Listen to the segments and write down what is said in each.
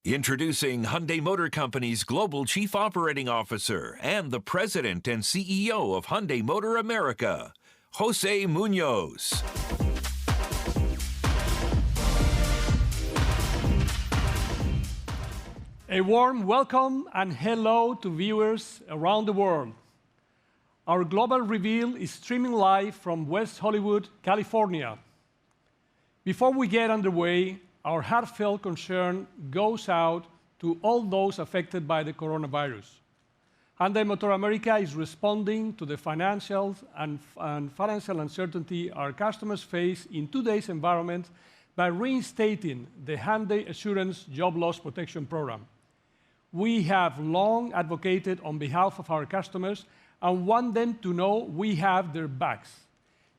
Introducing Hyundai Motor Company's Global Chief Operating Officer and the President and CEO of Hyundai Motor America, Jose Munoz. A warm welcome and hello to viewers around the world. Our global reveal is streaming live from West Hollywood, California. Before we get underway, our heartfelt concern goes out to all those affected by the coronavirus. Hyundai Motor America is responding to the financial uncertainty our customers face in today's environment by reinstating the Hyundai Assurance Job Loss Protection Program. We have long advocated on behalf of our customers and want them to know we have their backs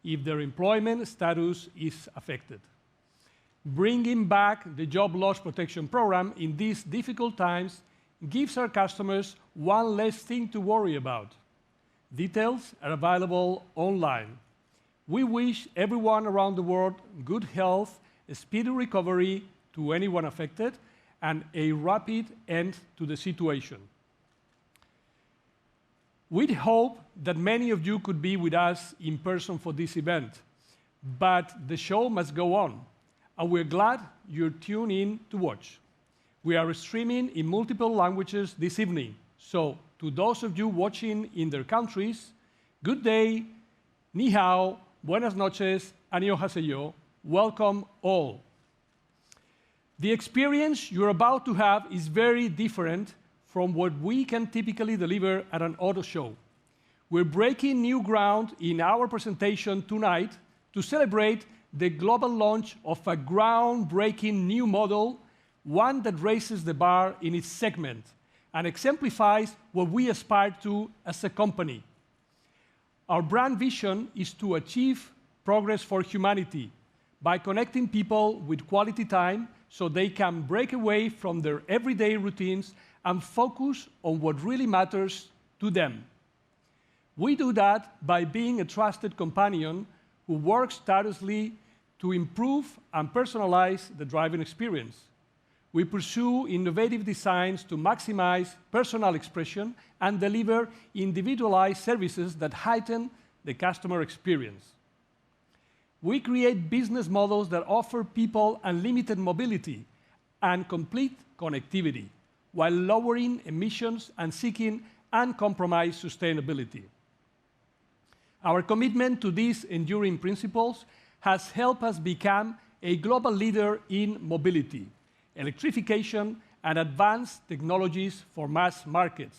if their employment status is affected. Bringing back the Job Loss Protection Program in these difficult times gives our customers one less thing to worry about. Details are available online. We wish everyone around the world good health, a speedy recovery to anyone affected, and a rapid end to the situation. We'd hope that many of you could be with us in person for this event, but the show must go on, and we're glad you're tuned in to watch. We are streaming in multiple languages this evening, so to those of you watching in their countries, good day, ni hao, buenas noches, annyeonghaseyo, welcome all. The experience you're about to have is very different from what we can typically deliver at an auto show. We're breaking new ground in our presentation tonight to celebrate the global launch of a groundbreaking new model, one that raises the bar in its segment and exemplifies what we aspire to as a company. Our brand vision is to achieve progress for humanity by connecting people with quality time so they can break away from their everyday routines and focus on what really matters to them. We do that by being a trusted companion who works tirelessly to improve and personalize the driving experience. We pursue innovative designs to maximize personal expression and deliver individualized services that heighten the customer experience. We create business models that offer people unlimited mobility and complete connectivity, while lowering emissions and seeking uncompromised sustainability. Our commitment to these enduring principles has helped us become a global leader in mobility, electrification, and advanced technologies for mass markets.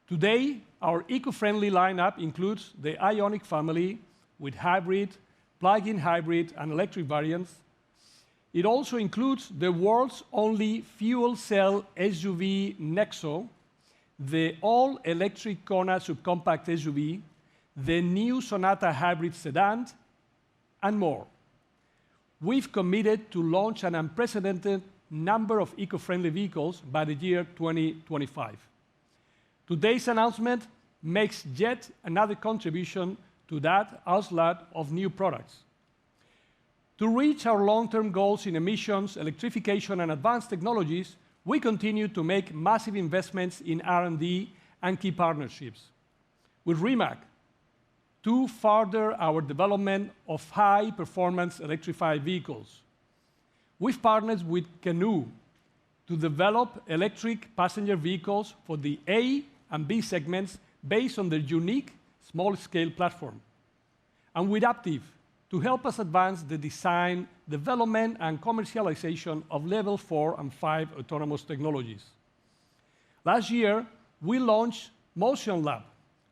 Today, our eco-friendly lineup includes the Ioniq family with hybrid, plug-in hybrid, and electric variants. It also includes the world's only fuel cell SUV Nexo, the all-electric Kona subcompact SUV, the new Sonata hybrid sedan, and more. We've committed to launch an unprecedented number of eco-friendly vehicles by the year 2025. Today's announcement makes yet another contribution to that onslaught of new products. To reach our long-term goals in emissions, electrification, and advanced technologies, we continue to make massive investments in R&D and key partnerships. With Rimac, to further our development of high-performance electrified vehicles. We've partnered with Canoo to develop electric passenger vehicles for the A and B segments based on their unique small-scale platform. And with Aptiv to help us advance the design, development, and commercialization of Level 4 and 5 autonomous technologies. Last year, we launched Motion Lab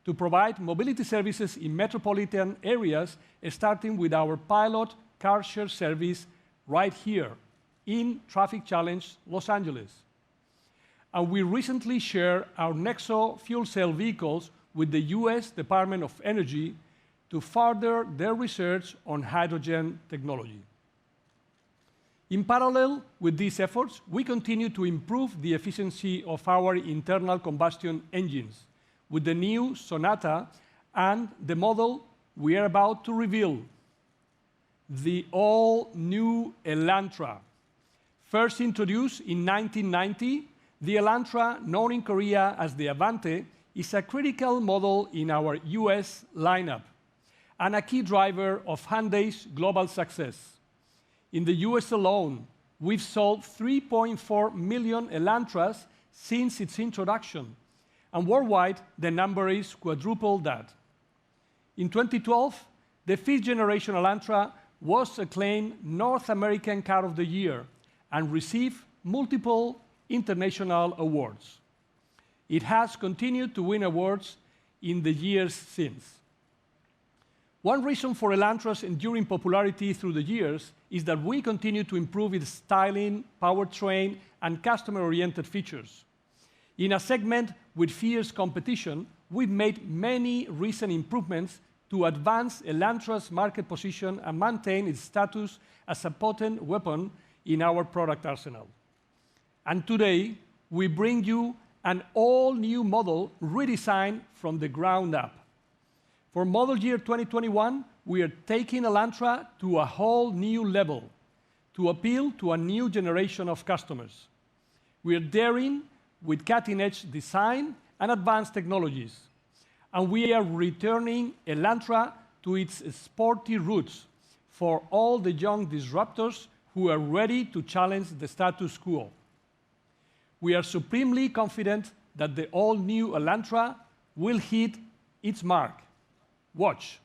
to provide mobility services in metropolitan areas, starting with our pilot car share service right here in traffic-challenged Los Angeles. And we recently shared our Nexo fuel cell vehicles with the US Department of Energy to further their research on hydrogen technology. In parallel with these efforts, we continue to improve the efficiency of our internal combustion engines with the new Sonata and the model we are about to reveal, the all-new Elantra, First introduced in 1990, the Elantra, known in Korea as the Avante, is a critical model in our US lineup and a key driver of Hyundai's global success. In the US alone, we've sold 3.4 million Elantras since its introduction, and worldwide, the number is quadruple that. In 2012, the fifth generation Elantra was acclaimed North American Car of the Year and received multiple international awards. It has continued to win awards in the years since. One reason for Elantra's enduring popularity through the years is that we continue to improve its styling, powertrain, and customer-oriented features. In a segment with fierce competition, we've made many recent improvements to advance Elantra's market position and maintain its status as a potent weapon in our product arsenal. And today, we bring you an all-new model redesigned from the ground up. For model year 2021, we are taking Elantra to a whole new level to appeal to a new generation of customers. We are daring with cutting-edge design and advanced technologies. And we are returning Elantra to its sporty roots for all the young disruptors who are ready to challenge the status quo. We are supremely confident that the all-new Elantra will hit its mark. Watch.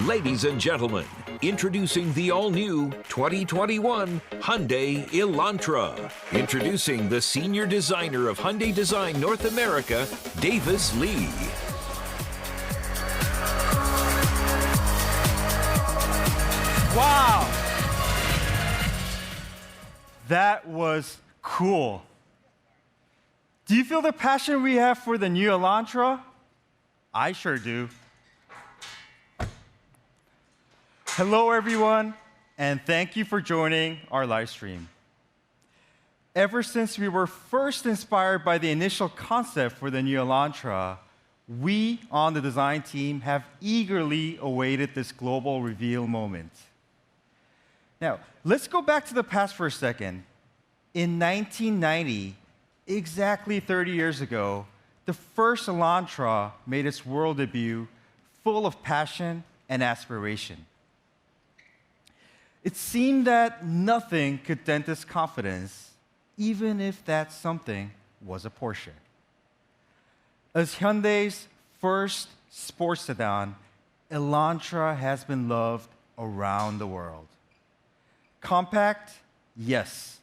Ladies and gentlemen, introducing the all-new 2021 Hyundai Elantra. Introducing the senior designer of Hyundai Design North America, Davis Lee. Wow! That was cool. Do you feel the passion we have for the new Elantra? I sure do. Hello, everyone, and thank you for joining our live stream. Ever since we were first inspired by the initial concept for the new Elantra, we on the design team have eagerly awaited this global reveal moment. Now, let's go back to the past for a second. In 1990, exactly 30 years ago, the first Elantra made its world debut full of passion and aspiration. It seemed that nothing could dent its confidence, even if that something was a Porsche. As Hyundai's first sports sedan, Elantra has been loved around the world. Compact, yes,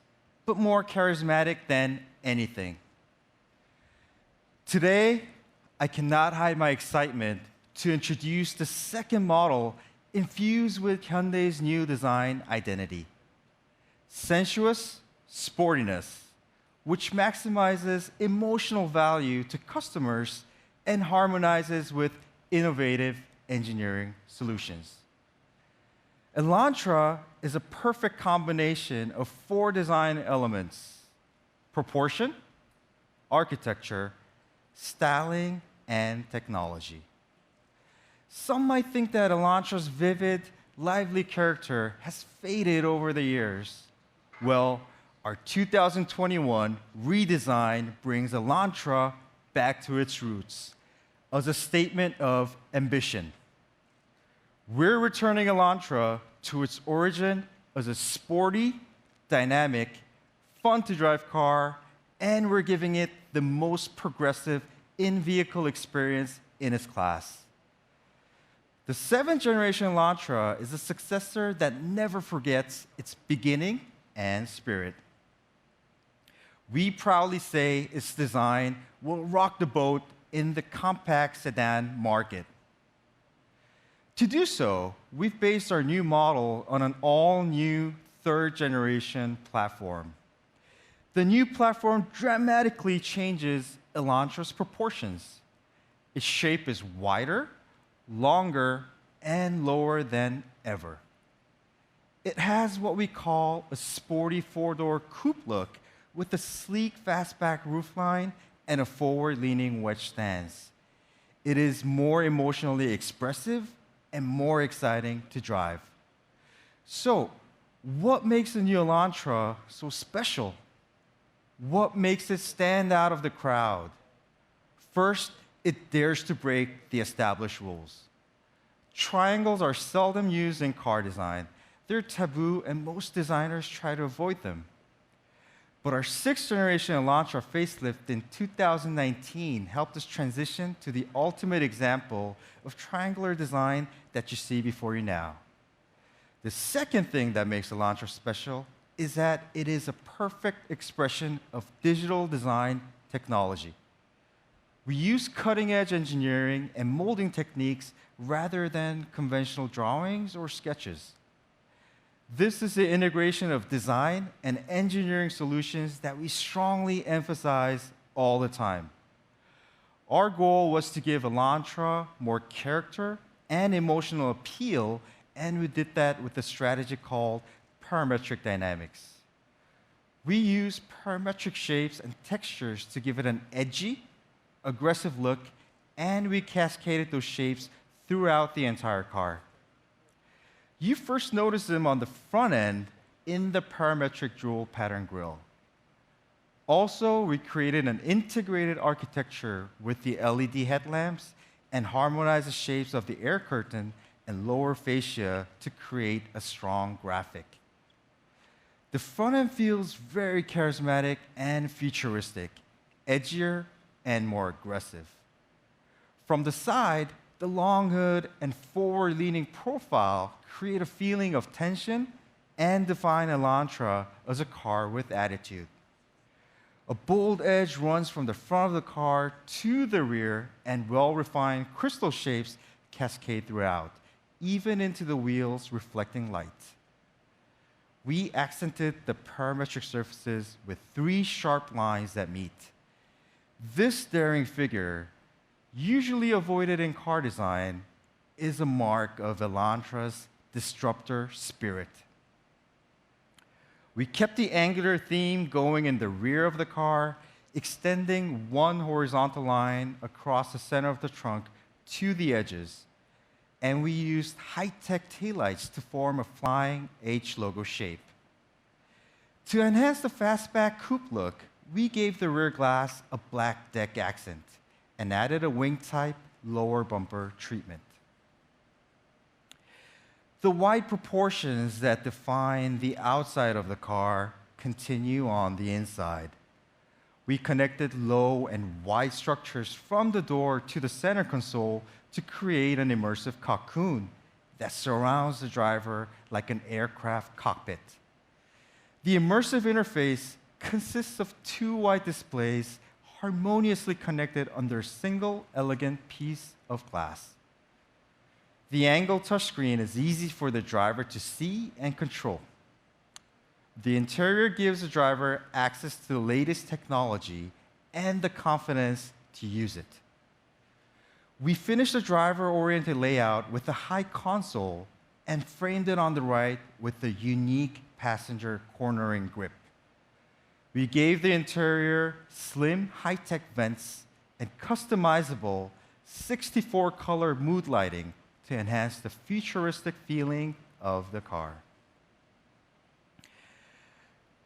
but more charismatic than anything. Today, I cannot hide my excitement to introduce the second model infused with Hyundai's new design identity. Sensuous sportiness, which maximizes emotional value to customers and harmonizes with innovative engineering solutions. Elantra is a perfect combination of four design elements: proportion, architecture, styling, and technology. Some might think that Elantra's vivid, lively character has faded over the years. Well, our 2021 redesign brings Elantra back to its roots as a statement of ambition. We're returning Elantra to its origin as a sporty, dynamic, fun-to-drive car, and we're giving it the most progressive in-vehicle experience in its class. The 7th generation Elantra is a successor that never forgets its beginning and spirit. We proudly say its design will rock the boat in the compact sedan market. To do so, we've based our new model on an all-new 3rd generation platform. The new platform dramatically changes Elantra's proportions. Its shape is wider, longer, and lower than ever. It has what we call a sporty four-door coupe look with a sleek fastback roofline and a forward-leaning wedge stance. It is more emotionally expressive and more exciting to drive. So, what makes the new Elantra so special? What makes it stand out of the crowd? First, it dares to break the established rules. Triangles are seldom used in car design. They're taboo, and most designers try to avoid them. But our 6th generation Elantra facelift in 2019 helped us transition to the ultimate example of triangular design that you see before you now. The second thing that makes Elantra special is that it is a perfect expression of digital design technology. We use cutting-edge engineering and molding techniques rather than conventional drawings or sketches. This is the integration of design and engineering solutions that we strongly emphasize all the time. Our goal was to give Elantra more character and emotional appeal, and we did that with a strategy called parametric dynamics. We use parametric shapes and textures to give it an edgy, aggressive look, and we cascaded those shapes throughout the entire car. You first notice them on the front end in the parametric dual pattern grille. Also, we created an integrated architecture with the LED headlamps and harmonized the shapes of the air curtain and lower fascia to create a strong graphic. The front end feels very charismatic and futuristic, edgier and more aggressive. From the side, The long hood and forward-leaning profile create a feeling of tension and define Elantra as a car with attitude. A bold edge runs from the front of the car to the rear, and well-refined crystal shapes cascade throughout, even into the wheels reflecting light. We accented the parametric surfaces with 3 sharp lines that meet. This daring figure, usually avoided in car design, is a mark of Elantra's disruptor spirit. We kept the angular theme going in the rear of the car, extending one horizontal line across the center of the trunk to the edges. And we used high-tech taillights to form a flying H logo shape. To enhance the fastback coupe look, we gave the rear glass a black deck accent and added a wing-type lower bumper treatment. The wide proportions that define the outside of the car continue on the inside. We connected low and wide structures from the door to the center console to create an immersive cocoon that surrounds the driver like an aircraft cockpit. The immersive interface consists of 2 wide displays harmoniously connected under a single elegant piece of glass. The angled touchscreen is easy for the driver to see and control. The interior gives the driver access to the latest technology and the confidence to use it. We finished the driver-oriented layout with a high console and framed it on the right with the unique passenger cornering grip. We gave the interior slim, high-tech vents and customizable 64-color mood lighting to enhance the futuristic feeling of the car.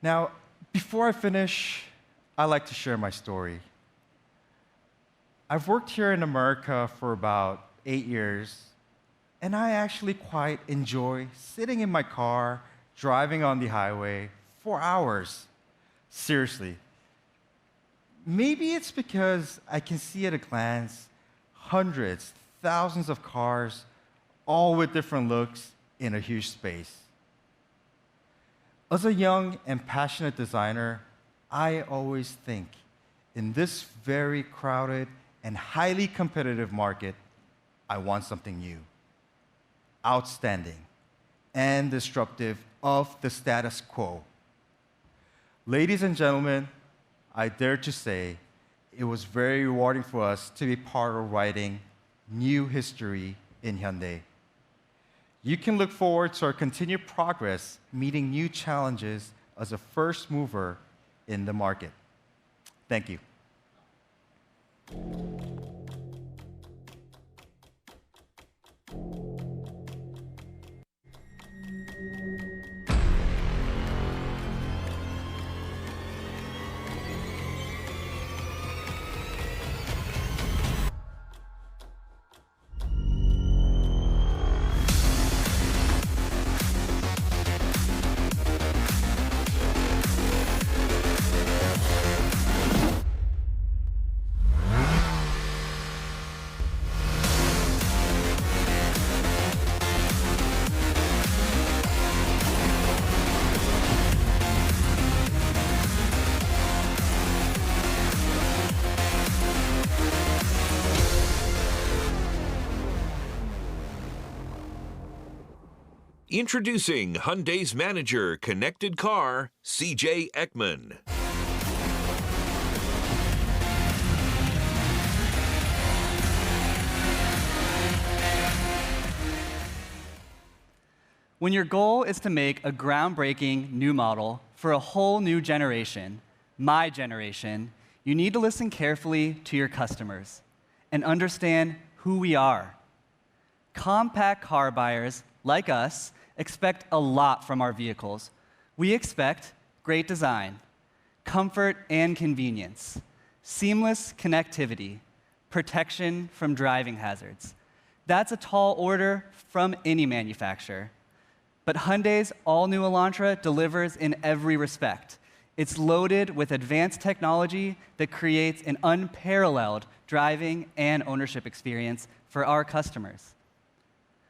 Now, before I finish, I'd like to share my story. I've worked here in America for about 8 years, and I actually quite enjoy sitting in my car, driving on the highway for hours. Seriously. Maybe it's because I can see at a glance hundreds, thousands of cars, all with different looks in a huge space. As a young and passionate designer, I always think, in this very crowded and highly competitive market, I want something new, outstanding, and disruptive of the status quo. Ladies and gentlemen, I dare to say it was very rewarding for us to be part of writing new history in Hyundai. You can look forward to our continued progress, meeting new challenges as a first mover in the market. Thank you. Introducing Hyundai's manager connected car, CJ Ekman. When your goal is to make a groundbreaking new model for a whole new generation, my generation, you need to listen carefully to your customers and understand who we are. Compact car buyers like us expect a lot from our vehicles. We expect great design, comfort and convenience, seamless connectivity, protection from driving hazards. That's a tall order from any manufacturer. But Hyundai's all-new Elantra delivers in every respect. It's loaded with advanced technology that creates an unparalleled driving and ownership experience for our customers.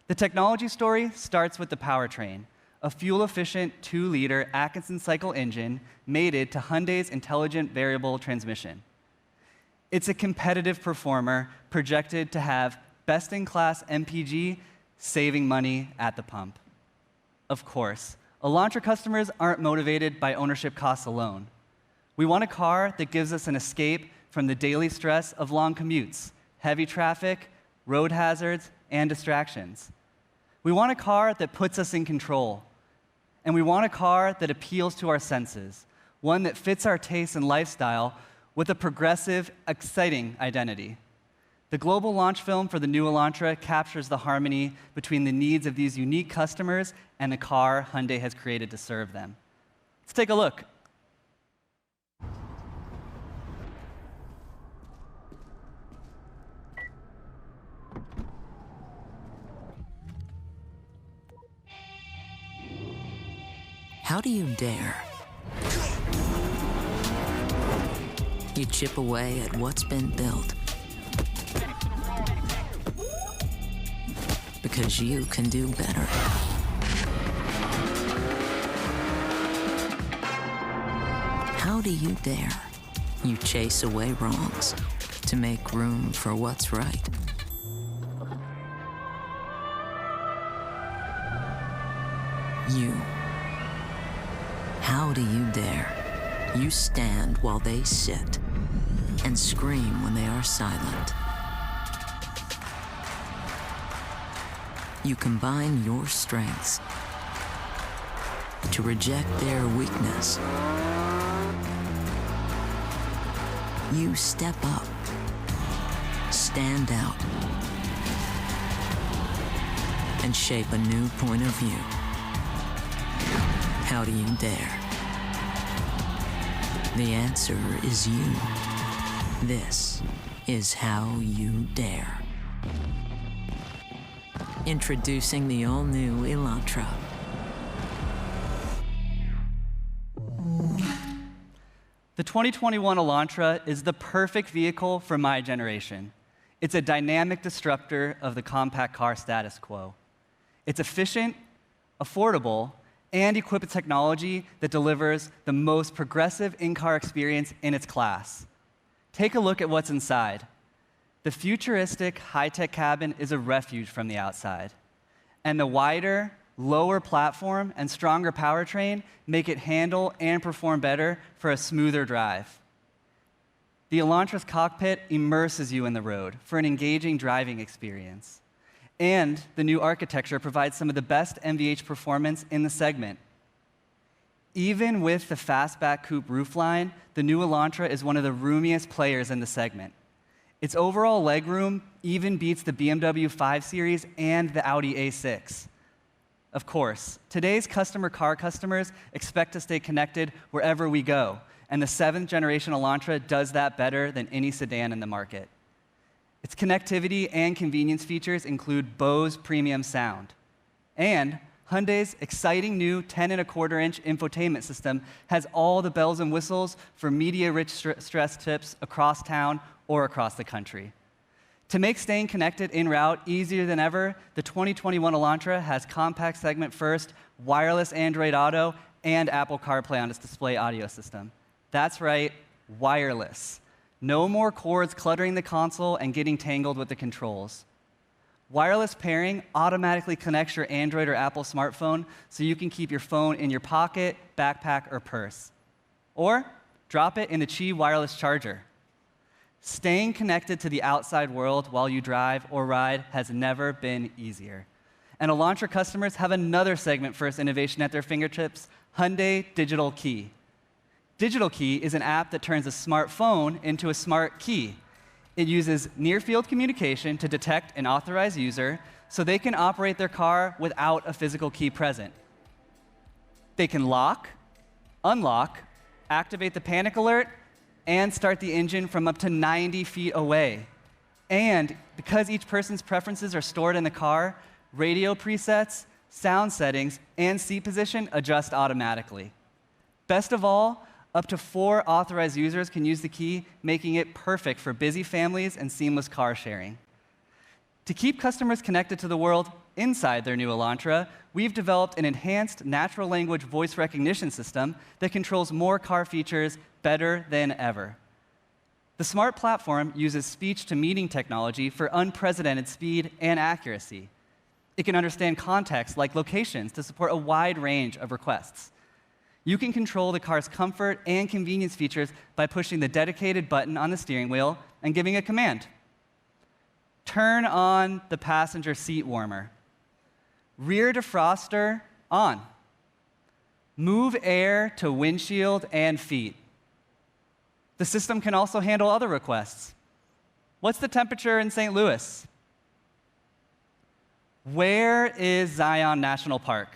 The technology story starts with the powertrain, a fuel-efficient 2-liter Atkinson cycle engine mated to Hyundai's intelligent variable transmission. It's a competitive performer projected to have best-in-class MPG, saving money at the pump. Of course, Elantra customers aren't motivated by ownership costs alone. We want a car that gives us an escape from the daily stress of long commutes, heavy traffic, road hazards, and distractions. We want a car that puts us in control. And we want a car that appeals to our senses, one that fits our tastes and lifestyle with a progressive, exciting identity. The global launch film for the new Elantra captures the harmony between the needs of these unique customers and the car Hyundai has created to serve them. Let's take a look. How do you dare? You chip away at what's been built. Because you can do better. How do you dare? You chase away wrongs to make room for what's right. You. How do you dare? You stand while they sit and scream when they are silent. You combine your strengths to reject their weakness. You step up, stand out, and shape a new point of view. How do you dare? The answer is you. This is how you dare. Introducing the all-new Elantra. The 2021 Elantra is the perfect vehicle for my generation. It's a dynamic disruptor of the compact car status quo. It's efficient, affordable, and equipped with technology that delivers the most progressive in-car experience in its class. Take a look at what's inside. The futuristic high-tech cabin is a refuge from the outside. And the wider, lower platform and stronger powertrain make it handle and perform better for a smoother drive. The Elantra's cockpit immerses you in the road for an engaging driving experience. And the new architecture provides some of the best NVH performance in the segment. Even with the fastback coupe roofline, the new Elantra is one of the roomiest players in the segment. Its overall legroom even beats the BMW 5 Series and the Audi A6. Of course, today's car customers expect to stay connected wherever we go, and the 7th generation Elantra does that better than any sedan in the market. Its connectivity and convenience features include Bose premium sound. And Hyundai's exciting new 10.25-inch infotainment system has all the bells and whistles for media-rich stress tips across town or across the country. To make staying connected en route easier than ever, the 2021 Elantra has compact segment first, wireless Android Auto, and Apple CarPlay on its display audio system. That's right, wireless. No more cords cluttering the console and getting tangled with the controls. Wireless pairing automatically connects your Android or Apple smartphone so you can keep your phone in your pocket, backpack, or purse. Or drop it in the Qi wireless charger. Staying connected to the outside world while you drive or ride has never been easier. And Elantra customers have another segment-first innovation at their fingertips, Hyundai Digital Key. Digital Key is an app that turns a smartphone into a smart key. It uses near-field communication to detect an authorized user so they can operate their car without a physical key present. They can lock, unlock, activate the panic alert, and start the engine from up to 90 feet away. And because each person's preferences are stored in the car, radio presets, sound settings, and seat position adjust automatically. Best of all, Up to 4 authorized users can use the key, making it perfect for busy families and seamless car sharing. To keep customers connected to the world inside their new Elantra, we've developed an enhanced natural language voice recognition system that controls more car features better than ever. The smart platform uses speech-to-meeting technology for unprecedented speed and accuracy. It can understand context like locations to support a wide range of requests. You can control the car's comfort and convenience features by pushing the dedicated button on the steering wheel and giving a command. Turn on the passenger seat warmer. Rear defroster on. Move air to windshield and feet. The system can also handle other requests. What's the temperature in St. Louis? Where is Zion National Park?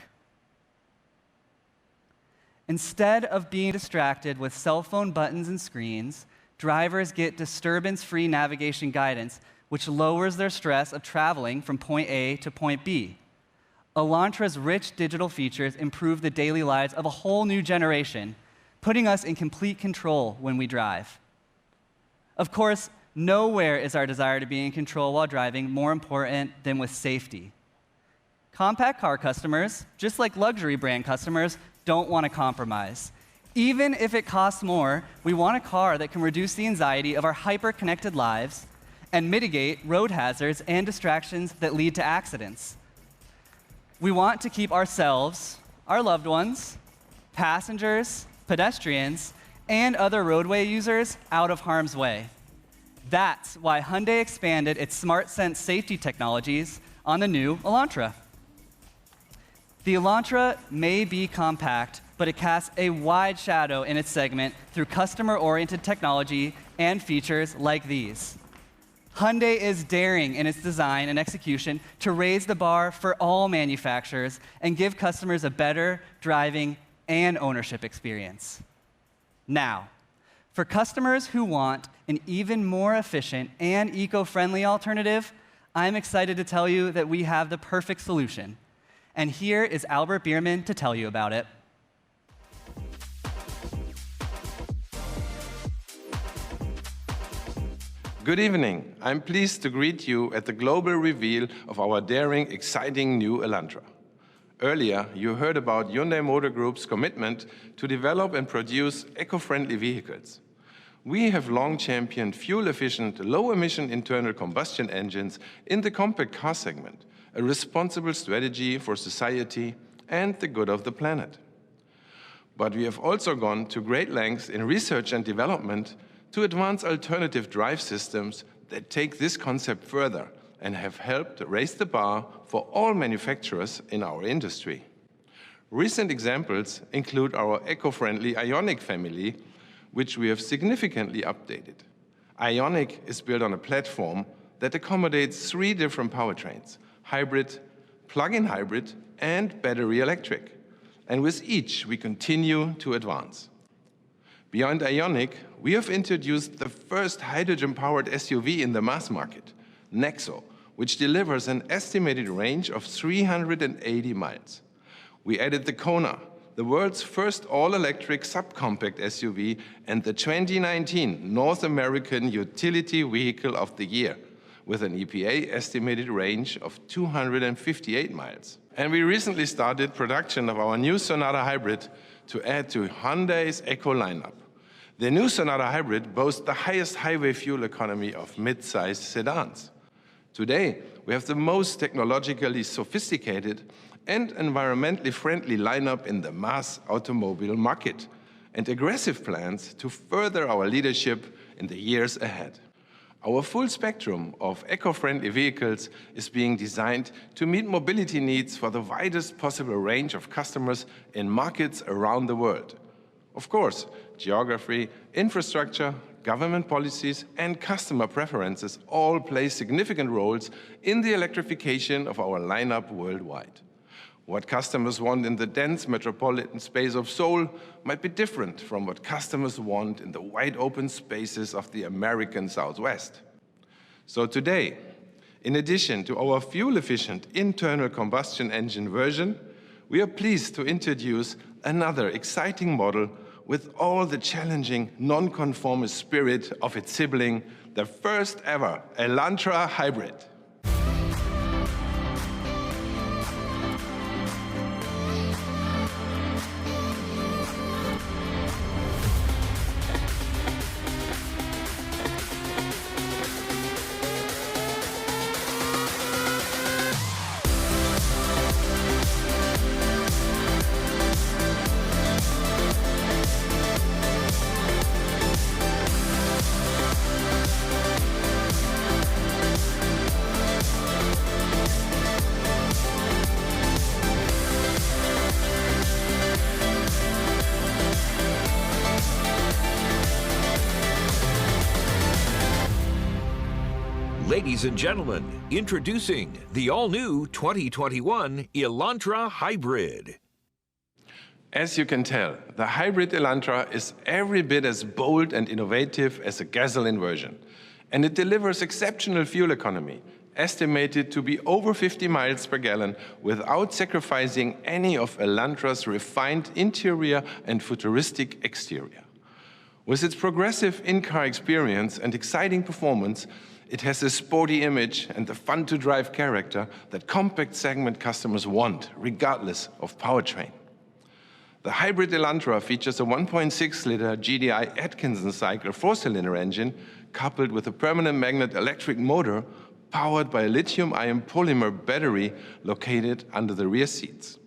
Instead of being distracted with cell phone buttons and screens, drivers get disturbance-free navigation guidance, which lowers their stress of traveling from point A to point B. Elantra's rich digital features improve the daily lives of a whole new generation, putting us in complete control when we drive. Of course, nowhere is our desire to be in control while driving more important than with safety. Compact car customers, just like luxury brand customers, don't want to compromise. Even if it costs more, we want a car that can reduce the anxiety of our hyper-connected lives and mitigate road hazards and distractions that lead to accidents. We want to keep ourselves, our loved ones, passengers, pedestrians, and other roadway users out of harm's way. That's why Hyundai expanded its SmartSense safety technologies on the new Elantra. The Elantra may be compact, but it casts a wide shadow in its segment through customer-oriented technology and features like these. Hyundai is daring in its design and execution to raise the bar for all manufacturers and give customers a better driving and ownership experience. Now, for customers who want an even more efficient and eco-friendly alternative, I'm excited to tell you that we have the perfect solution. And here is Albert Bierman to tell you about it. Good evening. I'm pleased to greet you at the global reveal of our daring, exciting new Elantra. Earlier, you heard about Hyundai Motor Group's commitment to develop and produce eco-friendly vehicles. We have long championed fuel-efficient, low-emission internal combustion engines in the compact car segment, a responsible strategy for society and the good of the planet. But we have also gone to great lengths in research and development to advance alternative drive systems that take this concept further and have helped raise the bar for all manufacturers in our industry. Recent examples include our eco-friendly Ioniq family, which we have significantly updated. Ioniq is built on a platform that accommodates 3 different powertrains: hybrid, plug-in hybrid, and battery electric. And with each, we continue to advance. Beyond Ioniq, we have introduced the first hydrogen-powered SUV in the mass market, Nexo, which delivers an estimated range of 380 miles. We added the Kona, the world's first all-electric subcompact SUV and the 2019 North American Utility Vehicle of the Year, with an EPA estimated range of 258 miles. And we recently started production of our new Sonata Hybrid to add to Hyundai's Eco lineup. The new Sonata Hybrid boasts the highest highway fuel economy of mid-sized sedans. Today, we have the most technologically sophisticated and environmentally friendly lineup in the mass automobile market, and aggressive plans to further our leadership in the years ahead. Our full spectrum of eco-friendly vehicles is being designed to meet mobility needs for the widest possible range of customers in markets around the world. Of course, geography, infrastructure, government policies, and customer preferences all play significant roles in the electrification of our lineup worldwide. What customers want in the dense metropolitan space of Seoul might be different from what customers want in the wide open spaces of the American Southwest. So today, in addition to our fuel-efficient internal combustion engine version, we are pleased to introduce another exciting model with all the challenging, non-conformist spirit of its sibling, the first ever Elantra Hybrid. Ladies and gentlemen, introducing the all-new 2021 Elantra Hybrid. As you can tell, the hybrid Elantra is every bit as bold and innovative as a gasoline version, and it delivers exceptional fuel economy, estimated to be over 50 miles per gallon without sacrificing any of Elantra's refined interior and futuristic exterior. With its progressive in-car experience and exciting performance, it has a sporty image and the fun-to-drive character that compact segment customers want, regardless of powertrain. The hybrid Elantra features a 1.6-liter GDI Atkinson cycle four-cylinder engine coupled with a permanent magnet electric motor powered by a lithium-ion polymer battery located under the rear seats.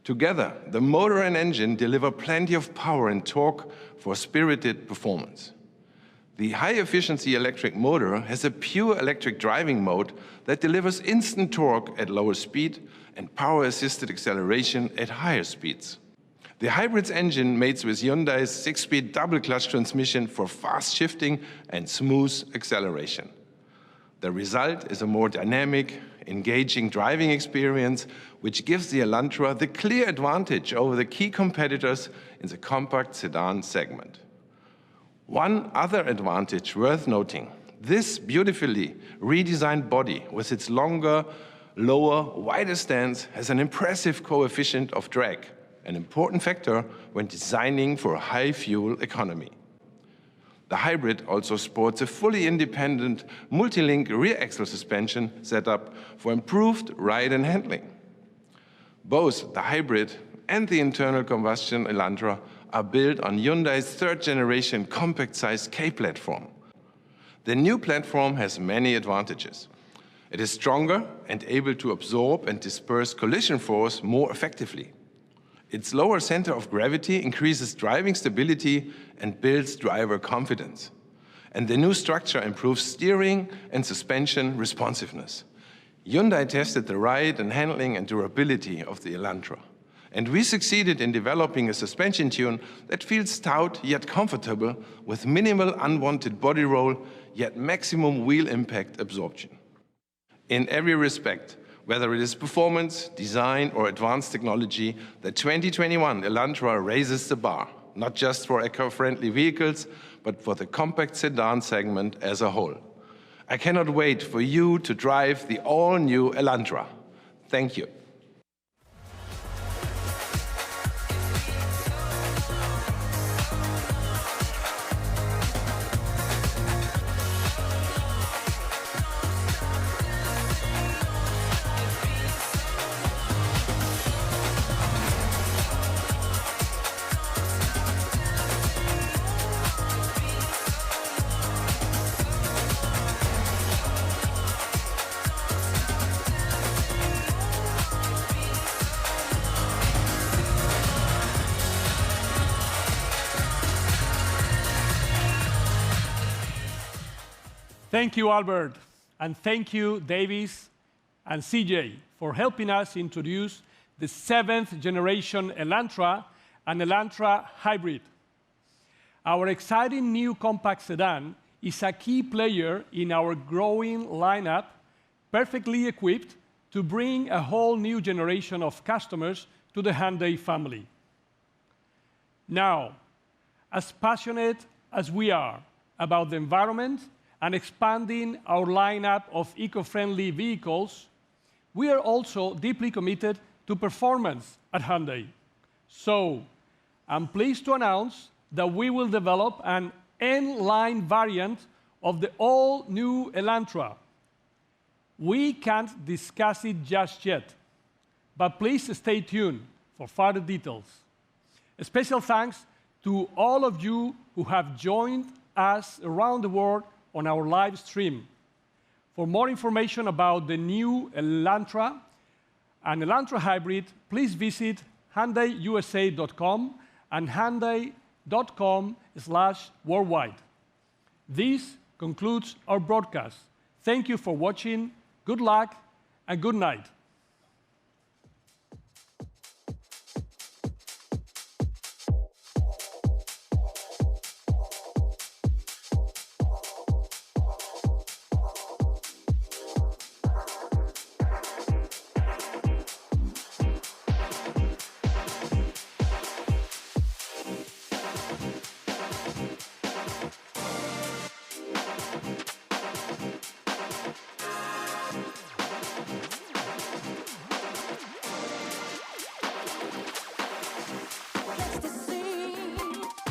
Together, the motor and engine deliver plenty of power and torque for spirited performance. The high-efficiency electric motor has a pure electric driving mode that delivers instant torque at lower speed and power-assisted acceleration at higher speeds. The hybrid's engine mates with Hyundai's 6-speed double-clutch transmission for fast shifting and smooth acceleration. The result is a more dynamic, engaging driving experience, which gives the Elantra the clear advantage over the key competitors in the compact sedan segment. One other advantage worth noting, this beautifully redesigned body with its longer, lower, wider stance has an impressive coefficient of drag, an important factor when designing for a high fuel economy. The hybrid also sports a fully independent multi-link rear axle suspension setup for improved ride and handling. Both the hybrid and the internal combustion Elantra are built on Hyundai's third-generation compact-sized K platform. The new platform has many advantages. It is stronger and able to absorb and disperse collision force more effectively. Its lower center of gravity increases driving stability and builds driver confidence. And the new structure improves steering and suspension responsiveness. Hyundai tested the ride and handling and durability of the Elantra. And we succeeded in developing a suspension tune that feels stout yet comfortable with minimal unwanted body roll yet maximum wheel impact absorption. In every respect, whether it is performance, design, or advanced technology, the 2021 Elantra raises the bar, not just for eco-friendly vehicles, but for the compact sedan segment as a whole. I cannot wait for you to drive the all-new Elantra. Thank you. Thank you, Albert, and thank you, Davis and CJ, for helping us introduce the 7th generation Elantra and Elantra Hybrid. Our exciting new compact sedan is a key player in our growing lineup, perfectly equipped to bring a whole new generation of customers to the Hyundai family. Now, as passionate as we are about the environment and expanding our lineup of eco-friendly vehicles, we are also deeply committed to performance at Hyundai. So, I'm pleased to announce that we will develop an N-line variant of the all-new Elantra. We can't discuss it just yet, but please stay tuned for further details. A special thanks to all of you who have joined us around the world on our live stream. For more information about the new Elantra and Elantra Hybrid, please visit HyundaiUSA.com and Hyundai.com/worldwide. This concludes our broadcast. Thank you for watching. Good luck and good night.